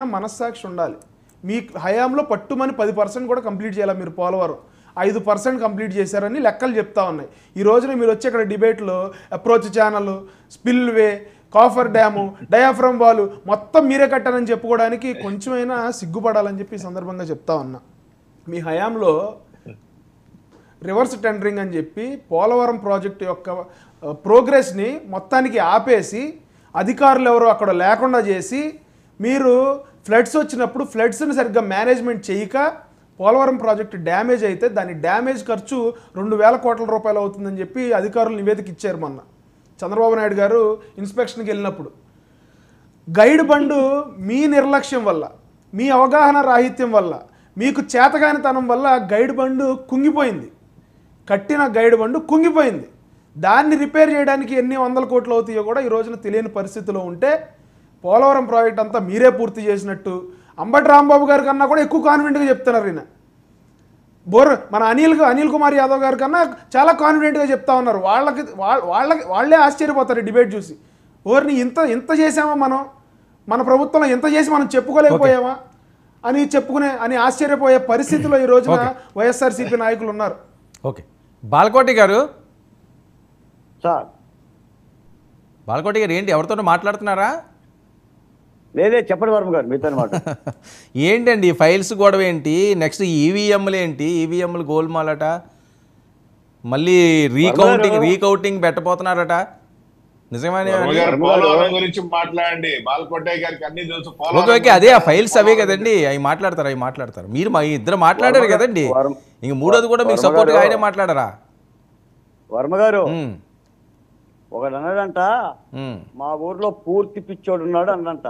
మనస్సాక్షి ఉండాలి. మీ హయాంలో పట్టుమని 10% కూడా కంప్లీట్ చేయాలి. మీరు పోలవరం 5% కంప్లీట్ చేశారని లెక్కలు చెప్తా ఉన్నాయి. ఈ రోజున మీరు వచ్చి ఇక్కడ డిబేట్లో approach channel, spillway, copper dam, diaphragm wall మొత్తం మీరే కట్టారని చెప్పుకోవడానికి కొంచెమైనా సిగ్గుపడాలని చెప్పి ఈ సందర్భంగా చెప్తా ఉన్నా. మీ హయాంలో రివర్స్ టెండరింగ్ అని చెప్పి పోలవరం ప్రాజెక్టు యొక్క ప్రోగ్రెస్ని మొత్తానికి ఆపేసి అధికారులు ఎవరో అక్కడ లేకుండా చేసి మీరు ఫ్లడ్స్ వచ్చినప్పుడు ఫ్లడ్స్ని సరిగ్గా మేనేజ్మెంట్ చేయక పోలవరం ప్రాజెక్టు డ్యామేజ్ అయితే దాని డ్యామేజ్ ఖర్చు 2,000 కోట్ల రూపాయలు అవుతుందని చెప్పి అధికారులు నివేదిక ఇచ్చారు మొన్న చంద్రబాబు నాయుడు గారు ఇన్స్పెక్షన్కి వెళ్ళినప్పుడు. గైడ్ బండు మీ నిర్లక్ష్యం వల్ల, మీ అవగాహన రాహిత్యం వల్ల, మీకు చేతగానితనం వల్ల గైడ్ బండు కుంగిపోయింది. కట్టిన గైడ్ బండు కుంగిపోయింది. దాన్ని రిపేర్ చేయడానికి ఎన్ని వందల కోట్లు అవుతాయో కూడా ఈ రోజున తెలియని పరిస్థితిలో ఉంటే పోలవరం ప్రాజెక్ట్ అంతా మీరే పూర్తి చేసినట్టు అంబటి రాంబాబు గారి కన్నా కూడా ఎక్కువ కాన్ఫిడెంట్గా చెప్తున్నారు. ఈయన మన అనిల్ కుమార్ యాదవ్ గారి కన్నా చాలా కాన్ఫిడెంట్గా చెప్తా ఉన్నారు. వాళ్ళే ఆశ్చర్యపోతారు డిబేట్ చూసి. ఓర్ని ఇంత చేసామా మనం, మన ప్రభుత్వంలో ఎంత చేసి మనం చెప్పుకోలేకపోయామా అని ఆశ్చర్యపోయే పరిస్థితిలో ఈ రోజున వైఎస్ఆర్సీపీ నాయకులు ఉన్నారు. ఓకే, బాలకోటి గారు సార్. బాలకోటి గారు ఏంటి, ఎవరితో మాట్లాడుతున్నారా? లేదే, చెప్పండి వర్మ గారు, మీతో మాట. ఏంటండి ఫైల్స్ గొడవ ఏంటి? నెక్స్ట్ ఈవీఎంలు ఏంటి? ఈవీఎంలు గోల్మాలట, మళ్ళీ రీకౌంటింగ్ పెట్టబోతున్నారట. నిజమని గురించి మాట్లాడండి. బాలకోటయ్య గారికి అన్ని తెలుసు. ఓకే, అదే ఆ ఫైల్స్ అవే కదండి, అవి మాట్లాడతారు. మీరు మా ఇద్దరు మాట్లాడారు కదండి, ఇంక మూడోది కూడా మీకు సపోర్ట్గా ఆయనే మాట్లాడరా? వర్మ గారు ఒకడు అన్నాడంట, మా ఊర్లో పూర్తి పిచ్చోడు ఉన్నాడు అన్నంట.